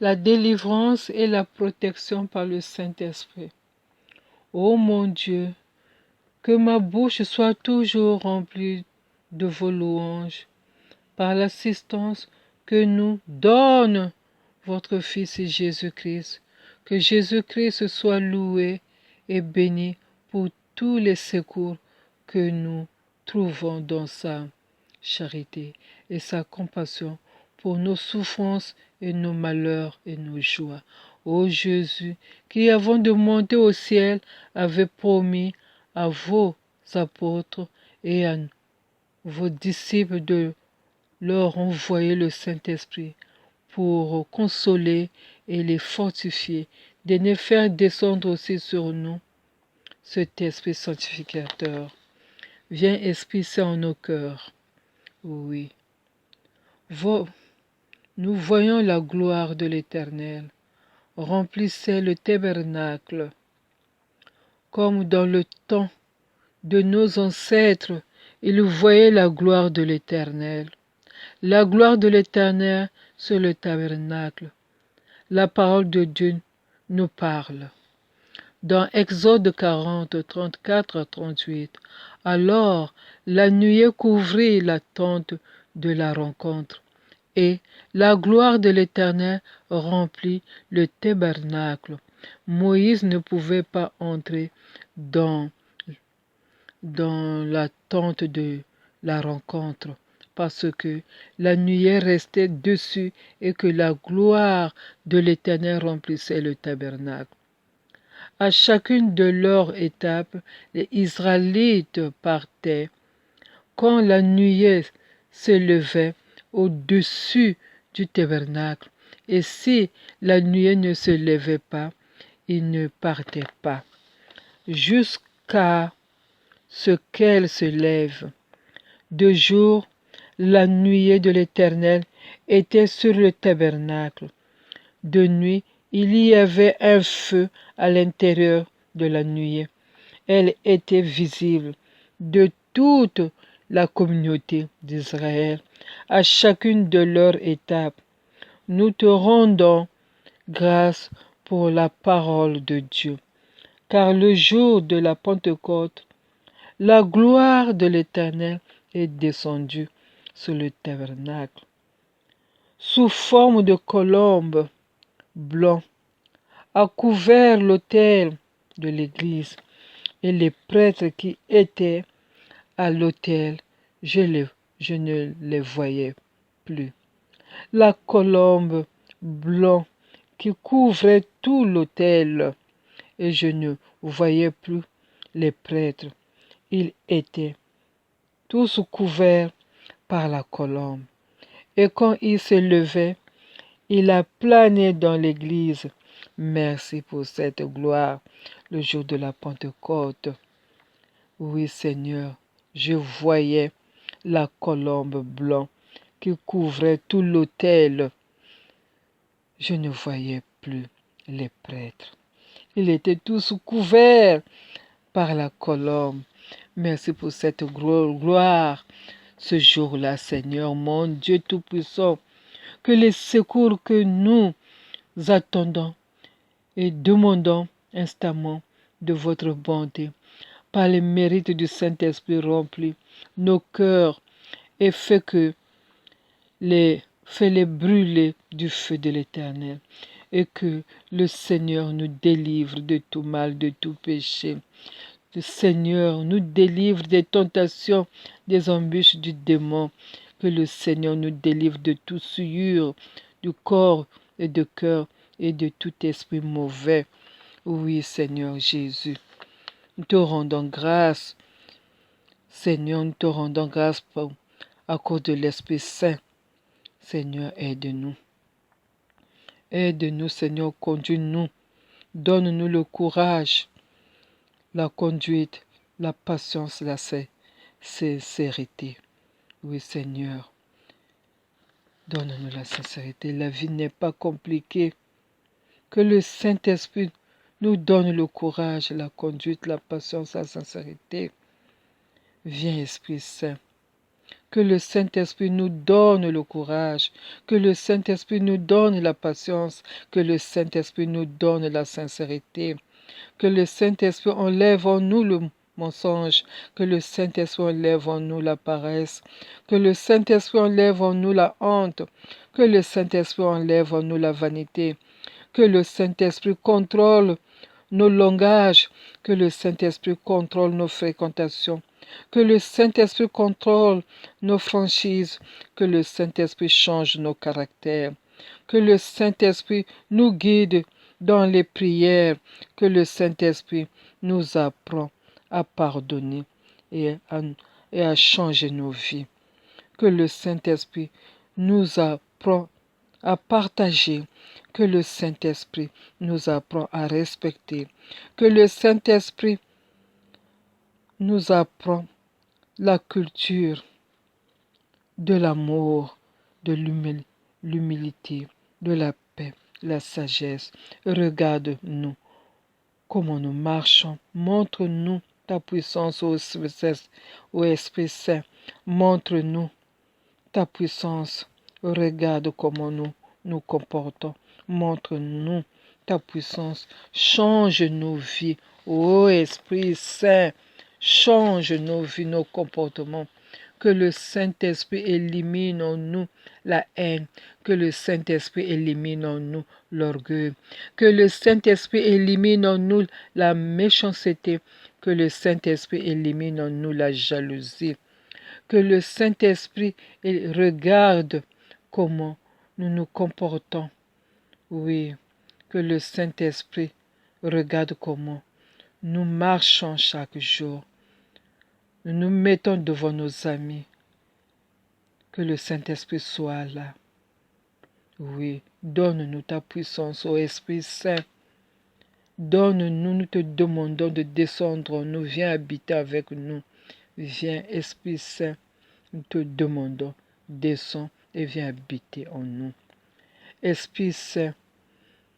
la délivrance et la protection par le Saint-Esprit. Ô mon Dieu, que ma bouche soit toujours remplie de vos louanges, par l'assistance que nous donne votre Fils Jésus-Christ. Que Jésus-Christ soit loué et béni pour tous les secours que nous trouvons dans sa charité et sa compassion pour nos souffrances et nos malheurs et nos joies. Ô Jésus, qui avant de monter au ciel avait promis à vos apôtres et à vos disciples de leur envoyer le Saint-Esprit pour consoler et les fortifier, de ne faire descendre aussi sur nous cet Esprit sanctificateur. Viens, Esprit Saint, en nos cœurs. Oui. Nous voyons la gloire de l'Éternel. Remplissez le tabernacle, comme dans le temps de nos ancêtres, ils voyaient la gloire de l'Éternel. La gloire de l'Éternel sur le tabernacle. La parole de Dieu nous parle. Dans Exode 40, 34 à 38, alors la nuée couvrit la tente de la rencontre, et la gloire de l'Éternel remplit le tabernacle. Moïse ne pouvait pas entrer dans la tente de la rencontre, parce que la nuée restait dessus et que la gloire de l'Éternel remplissait le tabernacle. À chacune de leurs étapes, les Israélites partaient. Quand la nuée s'élevait au-dessus du tabernacle, et si la nuée ne se levait pas, ils ne partaient pas, jusqu'à ce qu'elle se lève. De jour, la nuée de l'Éternel était sur le tabernacle. De nuit, il y avait un feu à l'intérieur de la nuée. Elle était visible de toute la communauté d'Israël, à chacune de leurs étapes. Nous te rendons grâce pour la parole de Dieu, car le jour de la Pentecôte, la gloire de l'Éternel est descendue sur le tabernacle, sous forme de colombe blanc, a couvert l'autel de l'église, et les prêtres qui étaient à l'autel, je ne les voyais plus. La colombe blanc qui couvrait tout l'autel, et je ne voyais plus les prêtres. Ils étaient tous couverts par la colombe. Et quand il se levait, il a plané dans l'église. Merci pour cette gloire, le jour de la Pentecôte. Oui, Seigneur, je voyais la colombe blanc qui couvrait tout l'autel. Je ne voyais plus les prêtres. Ils étaient tous couverts par la colombe. Merci pour cette gloire. Ce jour-là, Seigneur, mon Dieu Tout-Puissant, que les secours que nous attendons et demandons instamment de votre bonté, par les mérites du Saint-Esprit remplis nos cœurs et fais-les brûler du feu de l'Éternel, et que le Seigneur nous délivre de tout mal, de tout péché. Le Seigneur nous délivre des tentations, des embûches du démon. Que le Seigneur nous délivre de toute souillure du corps et de cœur et de tout esprit mauvais. Oui, Seigneur Jésus, nous te rendons grâce. Seigneur, nous te rendons grâce à cause de l'Esprit Saint. Seigneur, aide-nous. Aide-nous, Seigneur, conduis-nous. Donne-nous le courage, la conduite, la patience, la sincérité. Oui, Seigneur, donne-nous la sincérité. La vie n'est pas compliquée. Que le Saint-Esprit nous donne le courage, la conduite, la patience, la sincérité. Viens, Esprit Saint, Que le Saint-Esprit nous donne le courage, que le Saint-Esprit nous donne la patience, que le Saint-Esprit nous donne la sincérité, que le Saint-Esprit enlève en nous le mensonge, que le Saint-Esprit enlève en nous la paresse, que le Saint-Esprit enlève en nous la honte, que le Saint-Esprit enlève en nous la vanité, que le Saint-Esprit contrôle nos langages, que le Saint-Esprit contrôle nos fréquentations, que le Saint-Esprit contrôle nos franchises, que le Saint-Esprit change nos caractères, que le Saint-Esprit nous guide dans les prières, que le Saint-Esprit nous apprend à pardonner et à changer nos vies, que le Saint-Esprit nous apprend à partager, que le Saint-Esprit nous apprend à respecter, que le Saint-Esprit nous apprend la culture de l'amour, de l'humilité, de la paix, la sagesse. Regarde-nous comment nous marchons. Montre-nous ta puissance au Esprit Saint. Montre-nous ta puissance. Regarde comment nous nous comportons. Montre-nous ta puissance. Change nos vies. Ô Esprit Saint, change nos vies, nos comportements. Que le Saint-Esprit élimine en nous la haine, que le Saint-Esprit élimine en nous l'orgueil, que le Saint-Esprit élimine en nous la méchanceté, que le Saint-Esprit élimine en nous la jalousie, que le Saint-Esprit regarde comment nous nous comportons. Oui, que le Saint-Esprit regarde comment nous marchons chaque jour. Nous nous mettons devant nos amis. Que le Saint-Esprit soit là. Oui, donne-nous ta puissance, ô Esprit Saint. Donne-nous, nous te demandons de descendre en nous. Viens habiter avec nous. Viens, Esprit Saint, nous te demandons, descends et viens habiter en nous. Esprit Saint,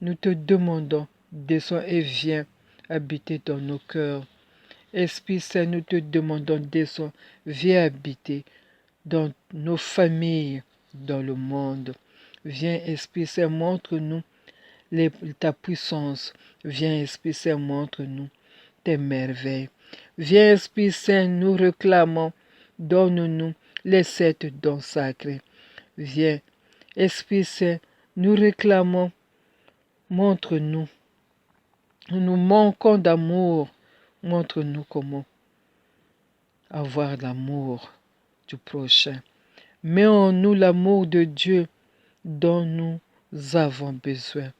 nous te demandons, descends et viens habiter dans nos cœurs. Esprit Saint, nous te demandons, descends, viens habiter dans nos familles, dans le monde. Viens, Esprit Saint, montre-nous ta puissance. Viens, Esprit Saint, montre-nous tes merveilles. Viens, Esprit Saint, nous réclamons, donne-nous les 7 dons sacrés. Viens, Esprit Saint, nous réclamons, montre-nous. Nous manquons d'amour. Montre-nous comment avoir l'amour du prochain. Mets en nous l'amour de Dieu dont nous avons besoin.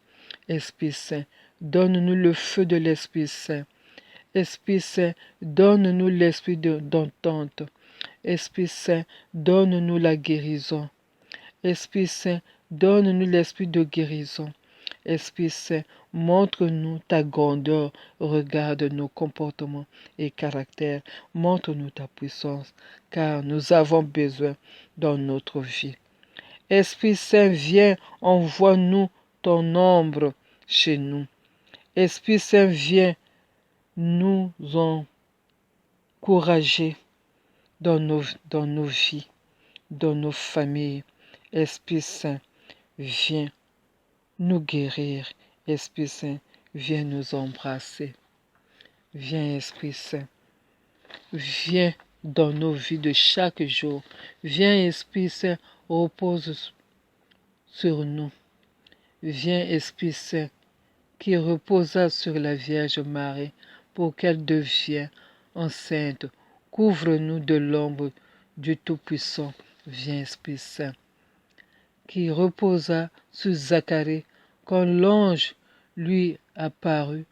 Esprit Saint, donne-nous le feu de l'Esprit Saint. Esprit Saint, donne-nous l'esprit d'entente. Esprit Saint, donne-nous la guérison. Esprit Saint, donne-nous l'esprit de guérison. Esprit Saint, montre-nous ta grandeur, regarde nos comportements et caractères, montre-nous ta puissance, car nous avons besoin dans notre vie. Esprit Saint, viens, envoie-nous ton ombre chez nous. Esprit Saint, viens nous encourager dans nos vies, dans nos familles. Esprit Saint, viens nous guérir. Esprit Saint, viens nous embrasser. Viens, Esprit Saint. Viens dans nos vies de chaque jour. Viens, Esprit Saint, repose sur nous. Viens, Esprit Saint, qui reposa sur la Vierge Marie pour qu'elle devienne enceinte. Couvre-nous de l'ombre du Tout-Puissant. Viens, Esprit Saint, qui reposa sur Zacharie quand l'ange lui apparut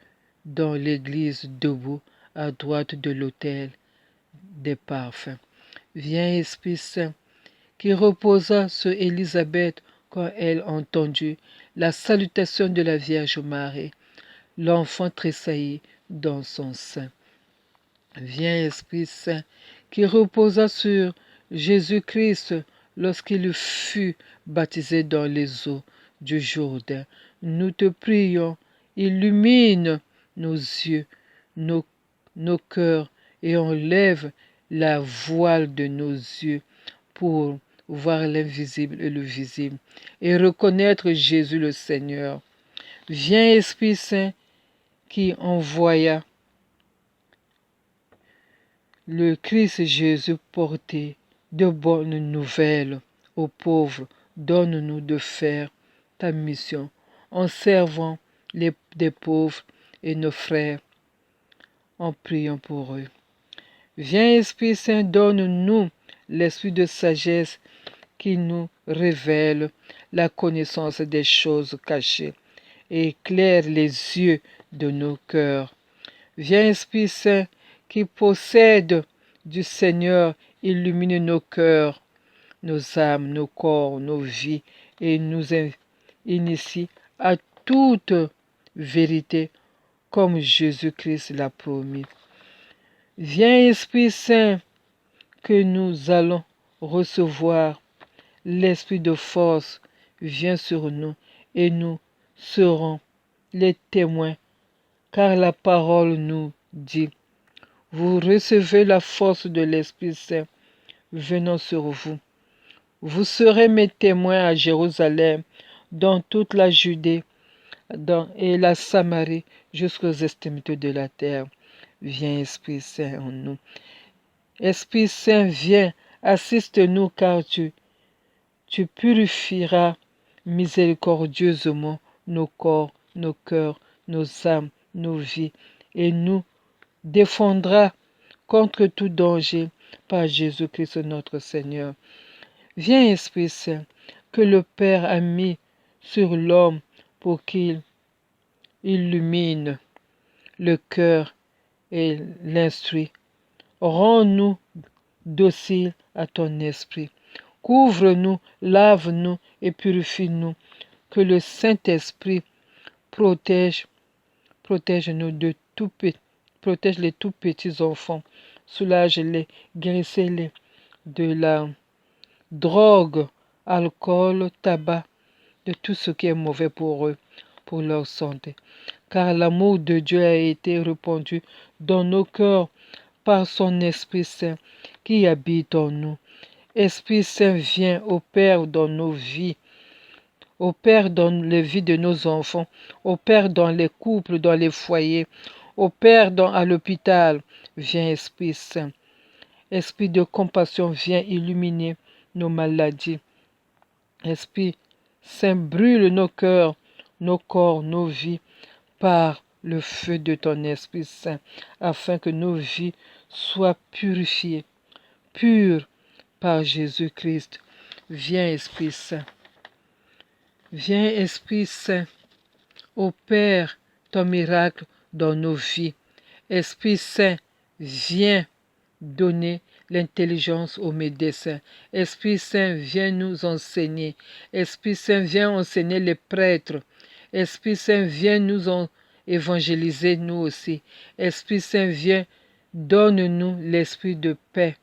dans l'église debout à droite de l'autel des parfums. Viens, Esprit Saint, qui reposa sur Élisabeth quand elle entendit la salutation de la Vierge Marie. L'enfant tressaillit dans son sein. Viens, Esprit Saint, qui reposa sur Jésus-Christ lorsqu'il fut baptisé dans les eaux du Jourdain. Nous te prions, illumine nos yeux, nos cœurs et enlève la voile de nos yeux pour voir l'invisible et le visible et reconnaître Jésus le Seigneur. Viens Esprit Saint qui envoya le Christ Jésus porter de bonnes nouvelles aux pauvres. Donne-nous de faire ta mission en servant des pauvres et nos frères, en priant pour eux. Viens Esprit Saint, donne-nous l'esprit de sagesse qui nous révèle la connaissance des choses cachées et éclaire les yeux de nos cœurs. Viens Esprit Saint qui possède du Seigneur, illumine nos cœurs, nos âmes, nos corps, nos vies et nous initie à toute vérité comme Jésus-Christ l'a promis. Viens Esprit Saint que nous allons recevoir. L'esprit de force vient sur nous et nous serons les témoins, car la parole nous dit, vous recevez la force de l'Esprit Saint venant sur vous. Vous serez mes témoins à Jérusalem, dans toute la Judée et la Samarie, jusqu'aux extrémités de la terre. Viens Esprit Saint en nous. Esprit Saint, viens, assiste-nous car tu purifieras miséricordieusement nos corps, nos cœurs, nos âmes, nos vies, et nous défendras contre tout danger par Jésus-Christ notre Seigneur. Viens Esprit Saint, que le Père a mis sur l'homme pour qu'il illumine le cœur et l'instruit. Rends-nous dociles à ton esprit. Couvre-nous, lave-nous et purifie-nous. Que le Saint-Esprit protège-nous de tout protège les tout petits enfants. Soulage-les, guérissez-les de la drogue, alcool, tabac, de tout ce qui est mauvais pour eux, pour leur santé. Car l'amour de Dieu a été répandu dans nos cœurs par son Esprit Saint qui habite en nous. Esprit Saint, viens, opère dans nos vies, opère dans les vies de nos enfants, opère dans les couples, dans les foyers, opère à l'hôpital. Viens, Esprit Saint. Esprit de compassion, viens illuminer nos maladies. Esprit Saint, brûle nos cœurs, nos corps, nos vies par le feu de ton Esprit Saint, afin que nos vies soient purifiées, pures par Jésus-Christ. Viens Esprit Saint. Viens Esprit Saint, opère ton miracle dans nos vies. Esprit Saint, viens donner l'intelligence aux médecins. Esprit Saint, viens nous enseigner. Esprit Saint, viens enseigner les prêtres. Esprit Saint, viens nous évangéliser nous aussi. Esprit Saint, viens, donne-nous l'esprit de paix.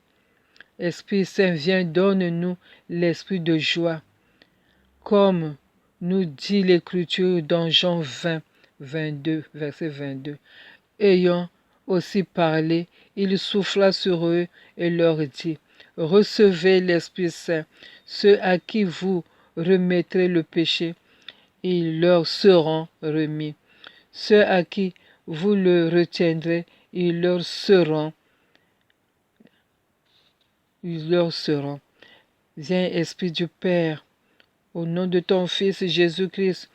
Esprit Saint, viens, donne-nous l'esprit de joie. Comme nous dit l'Écriture dans Jean 20, 22, verset 22. Ayant aussi parlé, il souffla sur eux et leur dit, recevez l'Esprit Saint, ceux à qui vous remettrez le péché, ils leur seront remis. Ceux à qui vous le retiendrez, ils leur seront. Viens, Esprit du Père, au nom de ton Fils Jésus-Christ,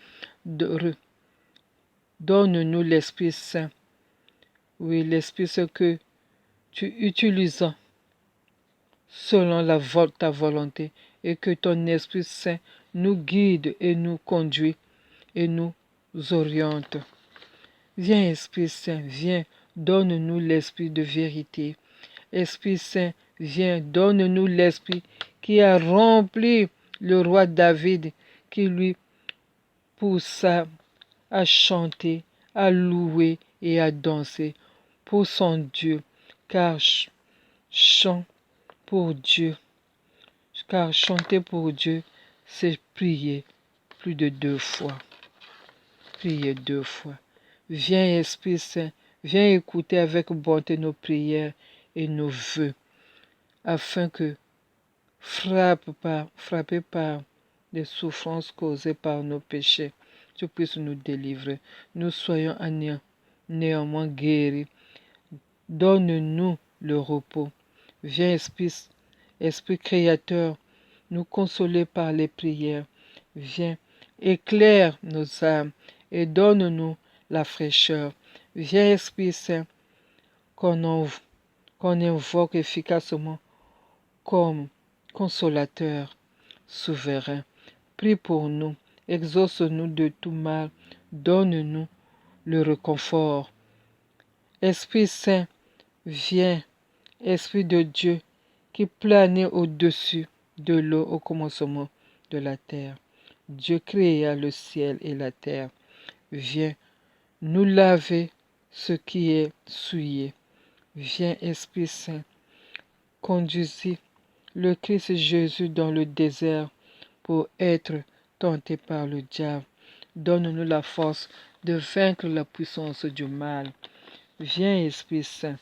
donne-nous l'Esprit Saint. Oui, l'Esprit Saint que tu utilises selon ta volonté, et que ton Esprit Saint nous guide et nous conduit et nous oriente. Viens, Esprit Saint, viens, donne-nous l'Esprit de vérité. Esprit Saint, viens, donne-nous l'Esprit qui a rempli le roi David, qui lui poussa à chanter, à louer et à danser pour son Dieu, car chant pour Dieu, car chanter pour Dieu, c'est prier plus de 2 fois. Prier 2 fois. Viens, Esprit Saint, viens écouter avec bonté nos prières et nos vœux, afin que frappé par des souffrances causées par nos péchés, tu puisses nous délivrer. Nous soyons néanmoins guéris. Donne-nous le repos. Viens, Esprit créateur, nous consoler par les prières. Viens, éclaire nos âmes et donne-nous la fraîcheur. Viens, Esprit Saint, qu'on invoque efficacement comme consolateur souverain. Prie pour nous, exauce-nous de tout mal, donne-nous le réconfort. Esprit Saint, viens, Esprit de Dieu, qui planait au-dessus de l'eau au commencement de la terre. Dieu créa le ciel et la terre. Viens nous laver ce qui est souillé. Viens, Esprit Saint, conduisis le Christ Jésus dans le désert pour être tenté par le diable. Donne-nous la force de vaincre la puissance du mal. Viens, Esprit Saint.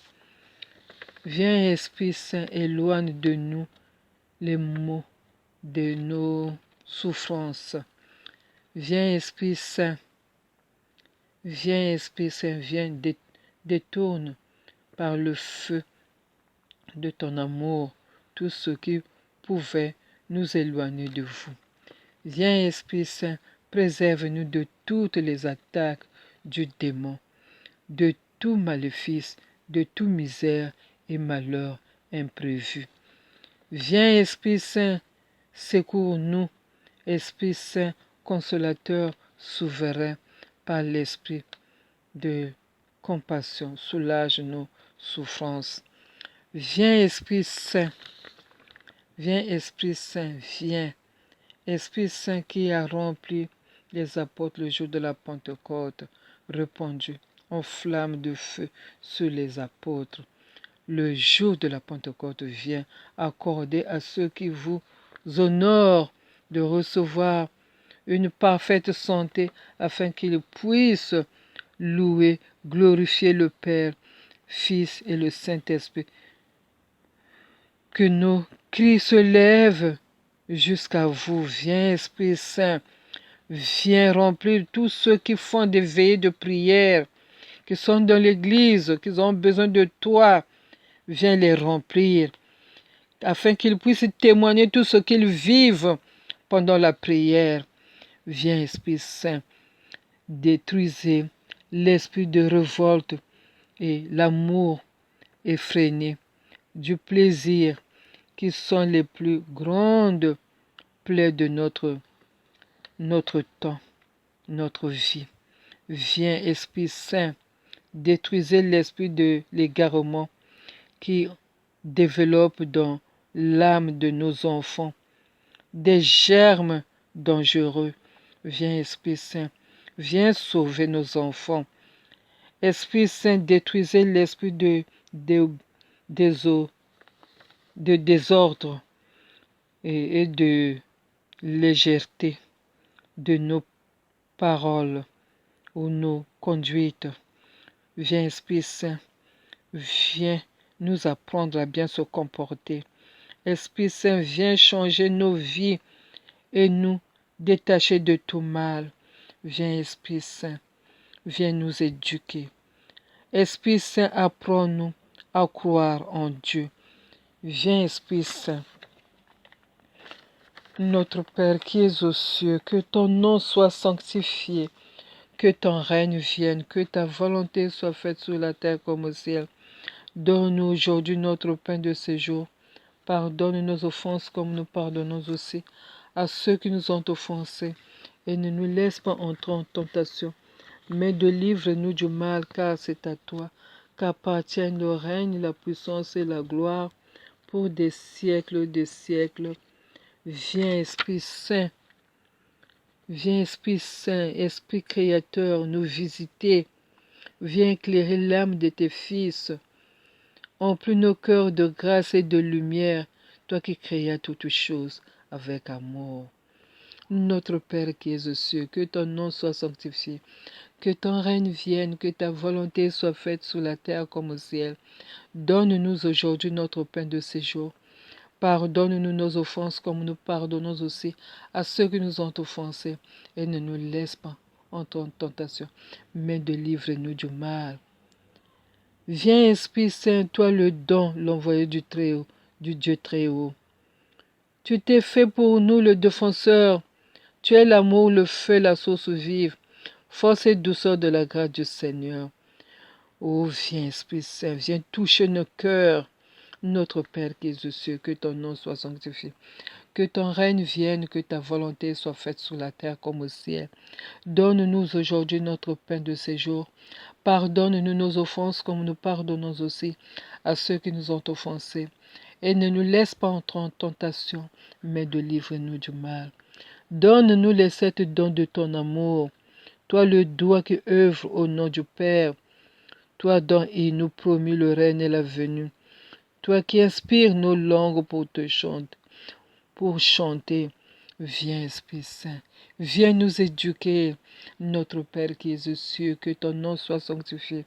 Viens, Esprit Saint, éloigne de nous les maux de nos souffrances. Viens, Esprit Saint. Viens, Esprit Saint, viens, détourne par le feu de ton amour tout ce qui pouvait nous éloigner de vous. Viens, Esprit Saint, préserve-nous de toutes les attaques du démon, de tout maléfice, de tout misère et malheur imprévu. Viens, Esprit Saint, secours-nous, Esprit Saint, consolateur souverain, par l'Esprit de compassion, soulage nos souffrances. Viens, Esprit Saint, viens, Esprit Saint, viens. Esprit Saint qui a rempli les apôtres le jour de la Pentecôte, répandu en flamme de feu sur les apôtres. Le jour de la Pentecôte vient accorder à ceux qui vous honorent de recevoir une parfaite santé afin qu'ils puissent louer, glorifier le Père, Fils et le Saint-Esprit. Que nos cris se lèvent jusqu'à vous. Viens, Esprit Saint, viens remplir tous ceux qui font des veillées de prière, qui sont dans l'église, qui ont besoin de toi. Viens les remplir, afin qu'ils puissent témoigner tout ce qu'ils vivent pendant la prière. Viens, Esprit Saint, détruisez l'esprit de révolte et l'amour effréné du plaisir qui sont les plus grandes plaies de notre temps, notre vie. Viens, Esprit Saint, détruisez l'esprit de l'égarement qui développe dans l'âme de nos enfants des germes dangereux. Viens, Esprit Saint, viens sauver nos enfants. Esprit Saint, détruisez l'esprit de désordre et de légèreté de nos paroles ou nos conduites. Viens, Esprit Saint, viens nous apprendre à bien se comporter. Esprit Saint, viens changer nos vies et nous détacher de tout mal. Viens, Esprit Saint, viens nous éduquer. Esprit Saint, apprends-nous à croire en Dieu. Viens, Esprit Saint. Notre Père qui es aux cieux, que ton nom soit sanctifié, que ton règne vienne, que ta volonté soit faite sur la terre comme au ciel. Donne-nous aujourd'hui notre pain de ce jour. Pardonne nos offenses comme nous pardonnons aussi à ceux qui nous ont offensés. Et ne nous laisse pas entrer en tentation, mais délivre-nous du mal, car c'est à toi qu'appartiennent le règne, la puissance et la gloire pour des siècles des siècles. Viens, Esprit Saint, viens, Esprit Saint, Esprit Créateur, nous visiter. Viens éclairer l'âme de tes fils. Emplis nos cœurs de grâce et de lumière, toi qui créas toutes choses avec amour. Notre Père qui es aux cieux, que ton nom soit sanctifié, que ton règne vienne, que ta volonté soit faite sur la terre comme au ciel. Donne-nous aujourd'hui notre pain de ce jour. Pardonne-nous nos offenses comme nous pardonnons aussi à ceux qui nous ont offensés. Et ne nous laisse pas entrer en tentation, mais délivre-nous du mal. Viens, Esprit Saint, toi le don, l'envoyé du Très-Haut, du Dieu Très-Haut. Tu t'es fait pour nous le défenseur. Tu es l'amour, le feu, la source vive, force et douceur de la grâce du Seigneur. Oh, viens, Esprit Saint, viens toucher nos cœurs. Notre Père qui es aux cieux, que ton nom soit sanctifié. Que ton règne vienne, que ta volonté soit faite sur la terre comme au ciel. Donne-nous aujourd'hui notre pain de ces jours. Pardonne-nous nos offenses comme nous pardonnons aussi à ceux qui nous ont offensés. Et ne nous laisse pas entrer en tentation, mais délivre-nous du mal. Donne-nous les 7 dons de ton amour. Toi le doigt qui œuvre au nom du Père. Toi dont il nous promit le règne et la venue. Toi qui inspires nos langues pour chanter. Viens, Esprit Saint, viens nous éduquer. Notre Père qui es aux cieux, que ton nom soit sanctifié.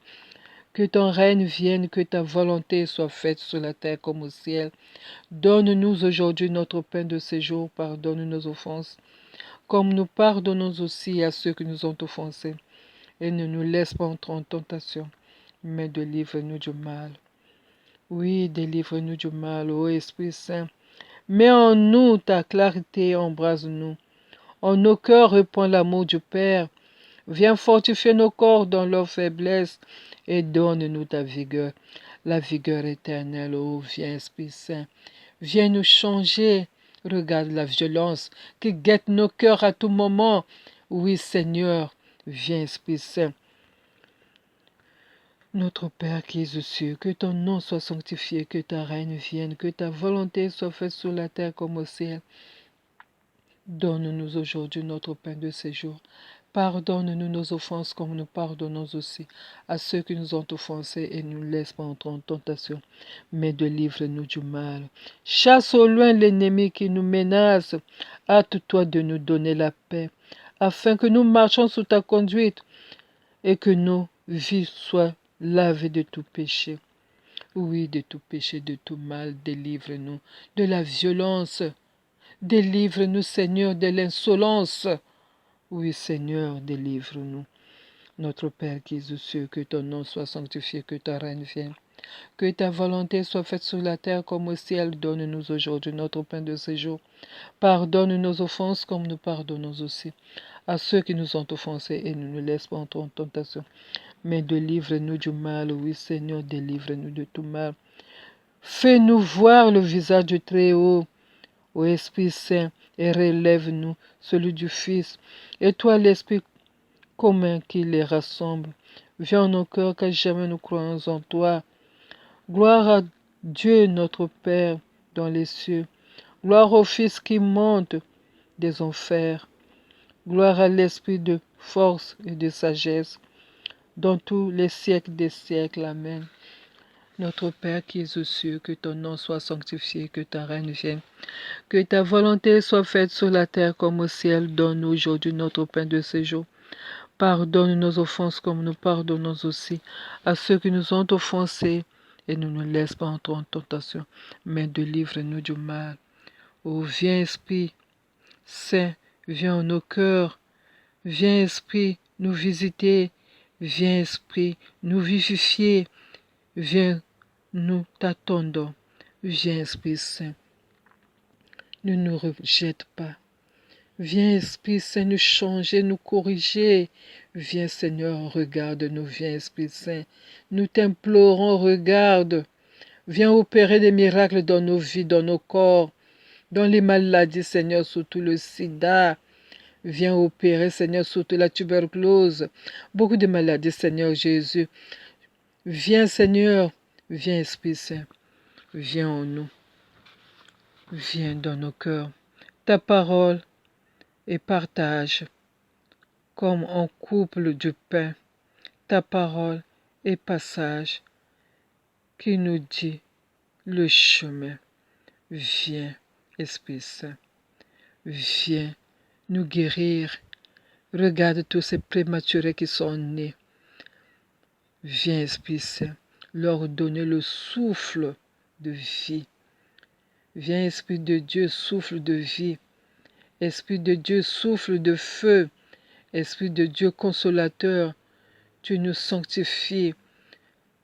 Que ton règne vienne, que ta volonté soit faite sur la terre comme au ciel. Donne-nous aujourd'hui notre pain de ce jour. Pardonne nos offenses, comme nous pardonnons aussi à ceux qui nous ont offensés. Et ne nous laisse pas entrer en tentation, mais délivre-nous du mal. Oui, délivre-nous du mal, ô Esprit Saint. Mets en nous ta clarté, embrase-nous. En nos cœurs répand l'amour du Père. Viens fortifier nos corps dans leur faiblesse et donne-nous ta vigueur, la vigueur éternelle. Oh, viens, Esprit Saint. Viens nous changer. Regarde la violence qui guette nos cœurs à tout moment. Oui, Seigneur, viens, Esprit Saint. Notre Père qui es aux cieux, que ton nom soit sanctifié, que ta règne vienne, que ta volonté soit faite sur la terre comme au ciel. Donne-nous aujourd'hui notre pain de ce jour. Pardonne-nous nos offenses comme nous pardonnons aussi à ceux qui nous ont offensés et ne nous laisse pas entrer en tentation, mais délivre-nous du mal. Chasse au loin l'ennemi qui nous menace. Hâte-toi de nous donner la paix, afin que nous marchions sous ta conduite et que nos vies soient lavées de tout péché. Oui, de tout péché, de tout mal, délivre-nous de la violence. Délivre-nous, Seigneur, de l'insolence. Oui, Seigneur, délivre-nous. Notre Père qui es aux cieux, que ton nom soit sanctifié, que ta règne vienne. Que ta volonté soit faite sur la terre comme au ciel. Donne-nous aujourd'hui notre pain de ce jour. Pardonne nos offenses comme nous pardonnons aussi à ceux qui nous ont offensés et ne nous laisse pas entrer en tentation. Mais délivre-nous du mal. Oui, Seigneur, délivre-nous de tout mal. Fais-nous voir le visage du Très-Haut, ô Esprit Saint, et relève-nous celui du Fils. Et toi, l'Esprit commun qui les rassemble, viens en nos cœurs, car jamais nous croyons en toi. Gloire à Dieu notre Père dans les cieux. Gloire au Fils qui monte des enfers. Gloire à l'Esprit de force et de sagesse, dans tous les siècles des siècles. Amen. Notre Père qui es aux cieux, que ton nom soit sanctifié, que ta règne vienne, que ta volonté soit faite sur la terre comme au ciel. Donne-nous aujourd'hui notre pain de ce jour. Pardonne nos offenses comme nous pardonnons aussi à ceux qui nous ont offensés, et ne nous laisse pas entrer en tentation, mais délivre-nous du mal. Ô viens, Esprit Saint, viens en nos cœurs. Viens, Esprit, nous visiter. Viens, Esprit, nous vivifier. Viens, nous t'attendons. Viens, Esprit Saint, ne nous rejette pas. Viens, Esprit Saint, nous changer, nous corriger. Viens, Seigneur, regarde-nous. Viens, Esprit Saint, nous t'implorons, regarde. Viens opérer des miracles dans nos vies, dans nos corps, dans les maladies, Seigneur, surtout le sida. Viens opérer, Seigneur, surtout la tuberculose. Beaucoup de maladies, Seigneur Jésus. Viens, Seigneur. Viens, Esprit Saint. Viens en nous. Viens dans nos cœurs. Ta parole et partage, comme on couple du pain, ta parole et passage qui nous dit le chemin. Viens, Esprit Saint, viens nous guérir. Regarde tous ces prématurés qui sont nés. Viens, Esprit Saint, leur donner le souffle de vie. Viens, Esprit de Dieu, souffle de vie. Esprit de Dieu, souffle de feu. Esprit de Dieu, consolateur, tu nous sanctifies.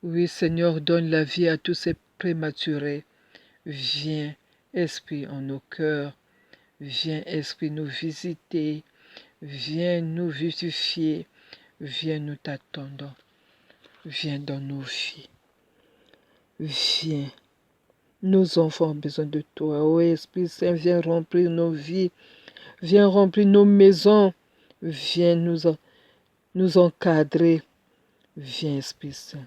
Oui, Seigneur, donne la vie à tous ces prématurés. Viens, Esprit, en nos cœurs. Viens, Esprit, nous visiter. Viens nous vivifier. Viens, nous t'attendons. Viens dans nos vies. Viens. Nos enfants ont besoin de toi. Ô Esprit Saint, viens remplir nos vies. Viens remplir nos maisons. Viens nous encadrer. Viens, Esprit Saint.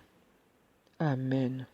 Amen.